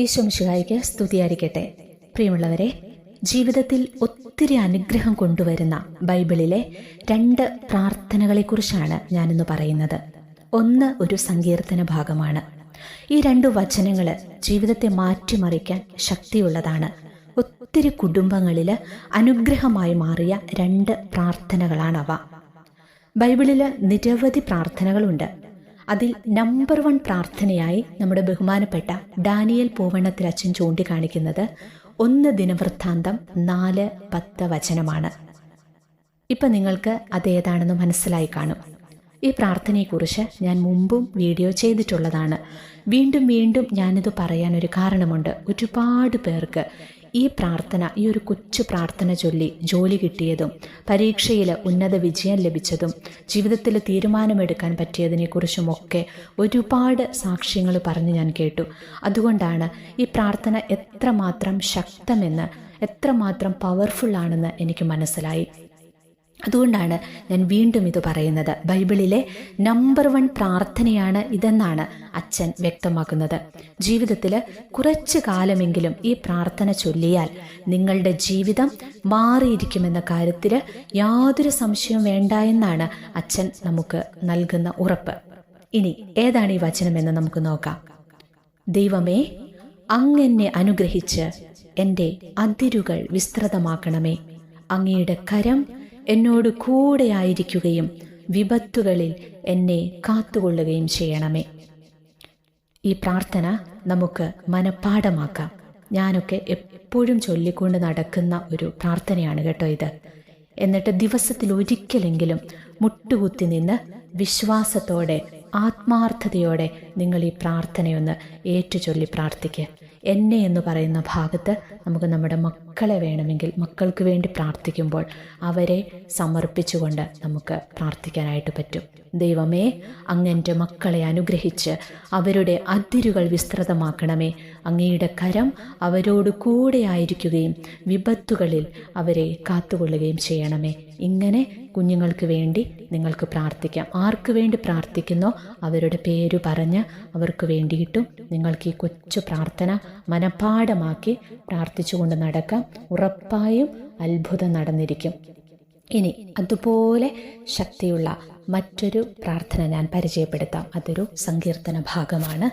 ഈശോ മിശിഹായ്ക്ക് സ്തുതിയായിരിക്കട്ടെ. പ്രിയമുള്ളവരെ, ജീവിതത്തിൽ ഒത്തിരി അനുഗ്രഹം കൊണ്ടുവരുന്ന ബൈബിളിലെ 2 പ്രാർത്ഥനകളെക്കുറിച്ചാണ് ഞാനിന്ന് പറയുന്നത്. ഒന്ന് ഒരു സങ്കീർത്തന ഭാഗമാണ്. ഈ 2 വചനങ്ങൾ ജീവിതത്തെ മാറ്റിമറിക്കാൻ ശക്തിയുള്ളതാണ്. ഒത്തിരി കുടുംബങ്ങളിൽ അനുഗ്രഹമായി മാറിയ 2 പ്രാർത്ഥനകളാണവ. ബൈബിളിൽ നിരവധി പ്രാർത്ഥനകളുണ്ട്. അതിൽ നമ്പർ 1 പ്രാർത്ഥനയായി നമ്മുടെ ബഹുമാനപ്പെട്ട ഡാനിയേൽ പൂവണ്ണത്തിലച്ചൻ ചൂണ്ടിക്കാണിക്കുന്നത് 1 ദിനവൃത്താന്തം 4:10 വചനമാണ്. ഇപ്പം നിങ്ങൾക്ക് അതേതാണെന്ന് മനസ്സിലായി കാണും. ഈ പ്രാർത്ഥനയെക്കുറിച്ച് ഞാൻ മുമ്പും വീഡിയോ ചെയ്തിട്ടുള്ളതാണ്. വീണ്ടും വീണ്ടും ഞാനിത് പറയാനൊരു കാരണമുണ്ട്. ഒരുപാട് പേർക്ക് ഈ ഒരു കൊച്ചു പ്രാർത്ഥന ചൊല്ലി ജോലി കിട്ടിയതും പരീക്ഷയിൽ ഉന്നത വിജയം ലഭിച്ചതും ജീവിതത്തിൽ തീരുമാനമെടുക്കാൻ പറ്റിയതിനെക്കുറിച്ചുമൊക്കെ ഒരുപാട് സാക്ഷ്യങ്ങൾ പറഞ്ഞ് ഞാൻ കേട്ടു. അതുകൊണ്ടാണ് ഈ പ്രാർത്ഥന എത്രമാത്രം ശക്തമെന്ന്, എത്രമാത്രം പവർഫുള്ളാണെന്ന് എനിക്ക് മനസ്സിലായി. അതുകൊണ്ടാണ് ഞാൻ വീണ്ടും ഇത് പറയുന്നത്. ബൈബിളിലെ നമ്പർ 1 പ്രാർത്ഥനയാണ് ഇതെന്നാണ് അച്ഛൻ വ്യക്തമാക്കുന്നത്. ജീവിതത്തിൽ കുറച്ചു കാലമെങ്കിലും ഈ പ്രാർത്ഥന ചൊല്ലിയാൽ നിങ്ങളുടെ ജീവിതം മാറിയിരിക്കുമെന്ന കാര്യത്തിൽ യാതൊരു സംശയവും വേണ്ട എന്നാണ് അച്ഛൻ നമുക്ക് നൽകുന്ന ഉറപ്പ്. ഇനി ഏതാണ് ഈ വചനമെന്ന് നമുക്ക് നോക്കാം. ദൈവമേ, അങ്ങെന്നെ അനുഗ്രഹിച്ച് എൻ്റെ അതിരുകൾ വിസ്തൃതമാക്കണമേ. അങ്ങയുടെ കരം എന്നോട് കൂടെയായിരിക്കുകയും വിപത്തുകളിൽ എന്നെ കാത്തുകൊള്ളുകയും ചെയ്യണമേ. ഈ പ്രാർത്ഥന നമുക്ക് മനഃപ്പാഠമാക്കാം. ഞാനൊക്കെ എപ്പോഴും ചൊല്ലിക്കൊണ്ട് നടക്കുന്ന ഒരു പ്രാർത്ഥനയാണ് കേട്ടോ ഇത്. എന്നിട്ട് ദിവസത്തിൽ ഒരിക്കലെങ്കിലും മുട്ടുകുത്തി നിന്ന് വിശ്വാസത്തോടെ, ആത്മാർത്ഥതയോടെ നിങ്ങൾ ഈ പ്രാർത്ഥനയൊന്ന് ഏറ്റുചൊല്ലി പ്രാർത്ഥിക്കുക. എന്നെ എന്ന് പറയുന്ന ഭാഗത്ത് നമുക്ക് നമ്മുടെ മക്കളെ വേണമെങ്കിൽ മക്കൾക്ക് വേണ്ടി പ്രാർത്ഥിക്കുമ്പോൾ അവരെ സമർപ്പിച്ചുകൊണ്ട് നമുക്ക് പ്രാർത്ഥിക്കാനായിട്ട് പറ്റും. ദൈവമേ, അങ്ങൻ്റെ മക്കളെ അനുഗ്രഹിച്ച് അവരുടെ അതിരുകൾ വിസ്തൃതമാക്കണമേ. അങ്ങയുടെ കരം അവരോട് കൂടെയായിരിക്കുകയും വിപത്തുകളിൽ അവരെ കാത്തുകൊള്ളുകയും ചെയ്യണമേ. ഇങ്ങനെ കുഞ്ഞുങ്ങൾക്ക് വേണ്ടി നിങ്ങൾക്ക് പ്രാർത്ഥിക്കാം. ആർക്ക് വേണ്ടി പ്രാർത്ഥിക്കുന്നോ അവരുടെ പേര് പറഞ്ഞ് അവർക്ക് വേണ്ടിയിട്ടും നിങ്ങൾക്ക് ഈ കൊച്ചു പ്രാർത്ഥന മനഃപ്പാഠമാക്കി പ്രാർത്ഥിച്ചുകൊണ്ട് നടക്കാം. ഉറപ്പായും അത്ഭുതം നടന്നിരിക്കും. ഇനി അതുപോലെ ശക്തിയുള്ള മറ്റൊരു പ്രാർത്ഥന ഞാൻ പരിചയപ്പെടുത്താം. അതൊരു സങ്കീർത്തന ഭാഗമാണ്.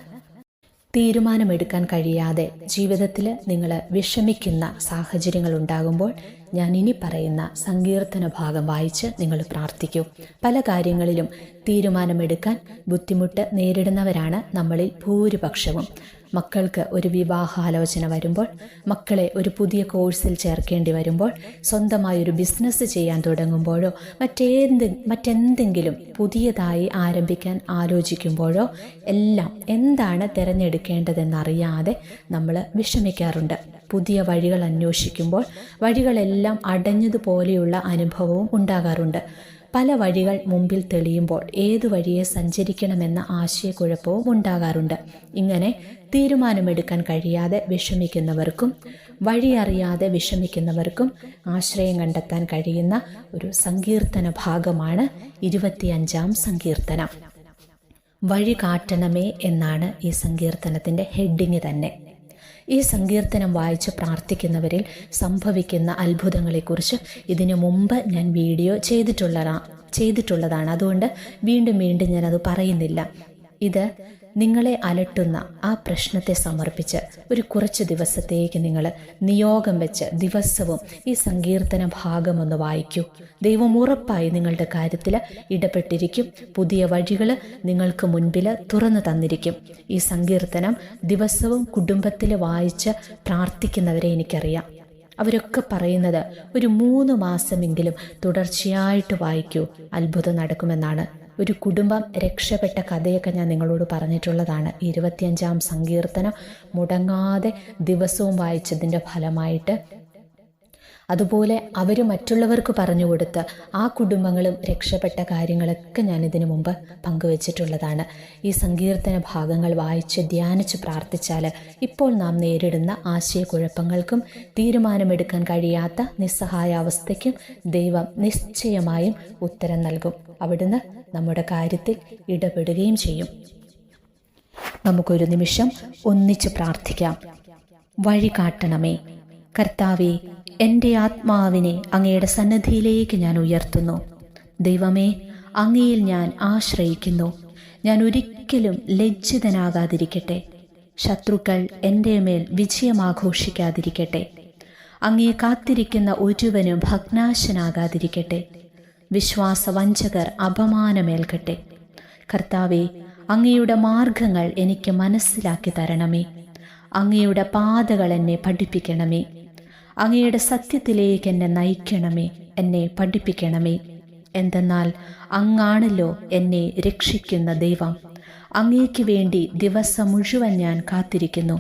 തീരുമാനമെടുക്കാൻ കഴിയാതെ ജീവിതത്തിൽ നിങ്ങൾ വിഷമിക്കുന്ന സാഹചര്യങ്ങൾ ഉണ്ടാകുമ്പോൾ ഞാൻ ഇനി പറയുന്ന സങ്കീർത്തന ഭാഗം വായിച്ച് നിങ്ങൾ പ്രാർത്ഥിക്കൂ. പല കാര്യങ്ങളിലും തീരുമാനമെടുക്കാൻ ബുദ്ധിമുട്ട് നേരിടുന്നവരാണ് നമ്മളിൽ ഭൂരിപക്ഷവും. മക്കൾക്ക് ഒരു വിവാഹാലോചന വരുമ്പോൾ, മക്കളെ ഒരു പുതിയ കോഴ്സിൽ ചേർക്കേണ്ടി വരുമ്പോൾ, സ്വന്തമായൊരു ബിസിനസ് ചെയ്യാൻ തുടങ്ങുമ്പോഴോ മറ്റെന്തെങ്കിലും പുതിയതായി ആരംഭിക്കാൻ ആലോചിക്കുമ്പോഴോ എല്ലാം എന്താണ് തിരഞ്ഞെടുക്കേണ്ടതെന്നറിയാതെ നമ്മൾ വിഷമിക്കാറുണ്ട്. പുതിയ വഴികൾ അന്വേഷിക്കുമ്പോൾ വഴികളെല്ലാം അടഞ്ഞതുപോലെയുള്ള അനുഭവവും ഉണ്ടാകാറുണ്ട്. പല വഴികൾ മുമ്പിൽ തെളിയുമ്പോൾ ഏതു വഴിയെ സഞ്ചരിക്കണമെന്ന ആശയക്കുഴപ്പവും ഉണ്ടാകാറുണ്ട്. ഇങ്ങനെ തീരുമാനമെടുക്കാൻ കഴിയാതെ വിഷമിക്കുന്നവർക്കും വഴിയറിയാതെ വിഷമിക്കുന്നവർക്കും ആശ്രയം കണ്ടെത്താൻ കഴിയുന്ന ഒരു സങ്കീർത്തന ഭാഗമാണ് 25-ാം സങ്കീർത്തനം. വഴി കാട്ടണമേ എന്നാണ് ഈ സങ്കീർത്തനത്തിൻ്റെ ഹെഡിങ് തന്നെ. ഈ സങ്കീർത്തനം വായിച്ച് പ്രാർത്ഥിക്കുന്നവരിൽ സംഭവിക്കുന്ന അത്ഭുതങ്ങളെക്കുറിച്ച് ഇതിനു മുമ്പ് ഞാൻ വീഡിയോ ചെയ്തിട്ടുള്ളതാണ്. അതുകൊണ്ട് വീണ്ടും ഞാനത് പറയുന്നില്ല. ഇത് നിങ്ങളെ അലട്ടുന്ന ആ പ്രശ്നത്തെ സമർപ്പിച്ച് ഒരു കുറച്ച് ദിവസത്തേക്ക് നിങ്ങൾ നിയോഗം വെച്ച് ദിവസവും ഈ സങ്കീർത്തന ഭാഗം ഒന്ന് വായിക്കൂ. ദൈവം ഉറപ്പായി നിങ്ങളുടെ കാര്യത്തിൽ ഇടപെട്ടിരിക്കും. പുതിയ വഴികൾ നിങ്ങൾക്ക് മുൻപിൽ തുറന്നു തന്നിരിക്കും. ഈ സങ്കീർത്തനം ദിവസവും കുടുംബത്തിൽ വായിച്ച് പ്രാർത്ഥിക്കുന്നവരെ എനിക്കറിയാം. അവരൊക്കെ പറയുന്നത് ഒരു 3 മാസമെങ്കിലും തുടർച്ചയായിട്ട് വായിക്കൂ, അത്ഭുതം നടക്കുമെന്നാണ്. ഒരു കുടുംബം രക്ഷപ്പെട്ട കഥയൊക്കെ ഞാൻ നിങ്ങളോട് പറഞ്ഞിട്ടുള്ളതാണ്. 25-ാം സങ്കീർത്തനം മുടങ്ങാതെ ദിവസവും വായിച്ചതിൻ്റെ ഫലമായിട്ട് അതുപോലെ അവർ മറ്റുള്ളവർക്ക് പറഞ്ഞു കൊടുത്ത് ആ കുടുംബങ്ങളും രക്ഷപ്പെട്ട കാര്യങ്ങളൊക്കെ ഞാൻ ഇതിനു മുമ്പ് പങ്കുവച്ചിട്ടുള്ളതാണ്. ഈ സങ്കീർത്തന ഭാഗങ്ങൾ വായിച്ച് ധ്യാനിച്ച് പ്രാർത്ഥിച്ചാൽ ഇപ്പോൾ നാം നേരിടുന്ന ആശയക്കുഴപ്പങ്ങൾക്കും തീരുമാനമെടുക്കാൻ കഴിയാത്ത നിസ്സഹായാവസ്ഥയ്ക്കും ദൈവം നിശ്ചയമായും ഉത്തരം നൽകും. അവിടുന്ന് നമ്മുടെ കാര്യത്തിൽ ഇടപെടുകയും ചെയ്യും. നമുക്കൊരു നിമിഷം ഒന്നിച്ച് പ്രാർത്ഥിക്കാം. വഴി കാട്ടണമേ. കർത്താവേ, എൻ്റെ ആത്മാവിനെ അങ്ങയുടെ സന്നിധിയിലേക്ക് ഞാൻ ഉയർത്തുന്നു. ദൈവമേ, അങ്ങയിൽ ഞാൻ ആശ്രയിക്കുന്നു. ഞാൻ ഒരിക്കലും ലജ്ജിതനാകാതിരിക്കട്ടെ. ശത്രുക്കൾ എൻ്റെ മേൽ വിജയമാഘോഷിക്കാതിരിക്കട്ടെ. അങ്ങയെ കാത്തിരിക്കുന്ന ഒരുവനും ഭഗ്നാശനാകാതിരിക്കട്ടെ. വിശ്വാസവഞ്ചകർ അപമാനമേൽക്കട്ടെ. കർത്താവേ, അങ്ങയുടെ മാർഗങ്ങൾ എനിക്ക് മനസ്സിലാക്കി തരണമേ. അങ്ങയുടെ പാതകൾ എന്നെ പഠിപ്പിക്കണമേ. അങ്ങയുടെ സത്യത്തിലേക്ക് എന്നെ നയിക്കണമേ, എന്നെ പഠിപ്പിക്കണമേ. എന്തെന്നാൽ അങ്ങാണല്ലോ എന്നെ രക്ഷിക്കുന്ന ദൈവം. അങ്ങേക്ക് വേണ്ടി ദിവസം മുഴുവൻ ഞാൻ കാത്തിരിക്കുന്നു.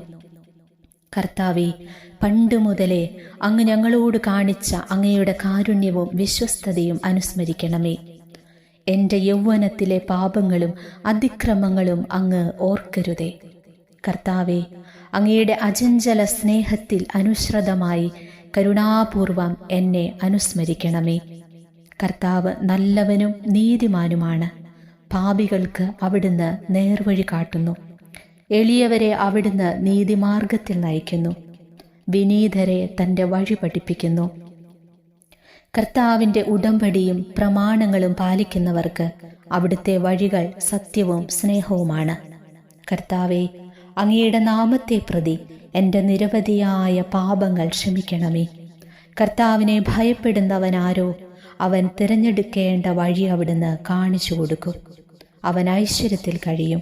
കർത്താവേ, പണ്ട് മുതലേ അങ്ങ് ഞങ്ങളോട് കാണിച്ച അങ്ങയുടെ കാരുണ്യവും വിശ്വസ്തതയും അനുസ്മരിക്കണമേ. എൻ്റെ യൗവനത്തിലെ പാപങ്ങളും അതിക്രമങ്ങളും അങ്ങ് ഓർക്കരുതേ. കർത്താവേ, അങ്ങയുടെ അചഞ്ചല സ്നേഹത്തിൽ അനുശ്രതമായി കരുണാപൂർവം എന്നെ അനുസ്മരിക്കണമേ. കർത്താവ് നല്ലവനും നീതിമാനുമാണ്. പാപികൾക്ക് അവിടുന്ന് നേർവഴി കാട്ടുന്നു. എളിയവരെ അവിടുന്ന് നീതിമാർഗത്തിൽ നയിക്കുന്നു. വിനീതരെ തൻ്റെ വഴി പഠിപ്പിക്കുന്നു. കർത്താവിൻ്റെ ഉടമ്പടിയും പ്രമാണങ്ങളും പാലിക്കുന്നവർക്ക് അവിടുത്തെ വഴികൾ സത്യവും സ്നേഹവുമാണ്. കർത്താവെ, അങ്ങയുടെ നാമത്തെ പ്രതി എൻ്റെ നിരവധിയായ പാപങ്ങൾ ക്ഷമിക്കണമേ. കർത്താവിനെ ഭയപ്പെടുന്നവനാരോ അവൻ തിരഞ്ഞെടുക്കേണ്ട വഴി അവിടുന്ന് കാണിച്ചു കൊടുക്കും. അവൻ ഐശ്വര്യത്തിൽ കഴിയും.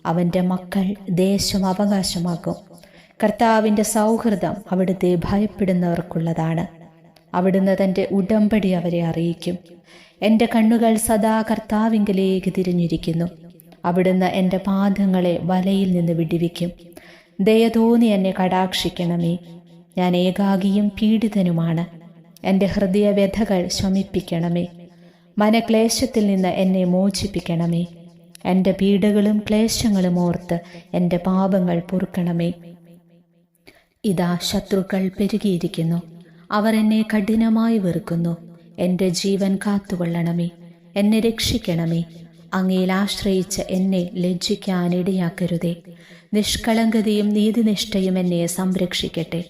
അവൻ്റെ മക്കൾ ദേശം അവകാശമാക്കും. കർത്താവിൻ്റെ സൗഹൃദം അവിടുത്തെ ഭയപ്പെടുന്നവർക്കുള്ളതാണ്. അവിടുന്ന് തൻ്റെ ഉടമ്പടി അവരെ അറിയിക്കും. എൻ്റെ കണ്ണുകൾ സദാ കർത്താവിങ്കലേക്ക് തിരിഞ്ഞിരിക്കുന്നു. അവിടുന്ന് എൻ്റെ പാദങ്ങളെ വലയിൽ നിന്ന് വിടുവിക്കും. ദയ തോന്നി എന്നെ കടാക്ഷിക്കണമേ. ഞാൻ ഏകാകിയും പീഡിതനുമാണ്. എൻ്റെ ഹൃദയവ്യഥകൾ ശമിപ്പിക്കണമേ. മനക്ലേശത്തിൽ നിന്ന് എന്നെ മോചിപ്പിക്കണമേ. എൻ്റെ പീഡകളും ക്ലേശങ്ങളും ഓർത്ത് എൻ്റെ പാപങ്ങൾ പൊറുക്കണമേ. ഇതാ ശത്രുക്കൾ പെരുകിയിരിക്കുന്നു. അവർ എന്നെ കഠിനമായി വെറുക്കുന്നു. എൻ്റെ ജീവൻ കാത്തുകൊള്ളണമേ. എന്നെ രക്ഷിക്കണമേ. അങ്ങയിൽ ആശ്രയിച്ച് എന്നെ ലജ്ജിക്കാനിടയാക്കരുതേ. നിഷ്കളങ്കതയും നീതിനിഷ്ഠയും എന്നെ സംരക്ഷിക്കട്ടെ.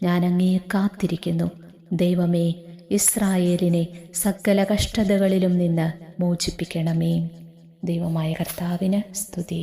ഞാൻ അങ്ങയെ കാത്തിരിക്കുന്നു. ദൈവമേ, ഇസ്രായേലിനെ സകല കഷ്ടതകളിലും നിന്ന് മോചിപ്പിക്കണമേ. ദൈവമായ കർത്താവിന് സ്തുതി.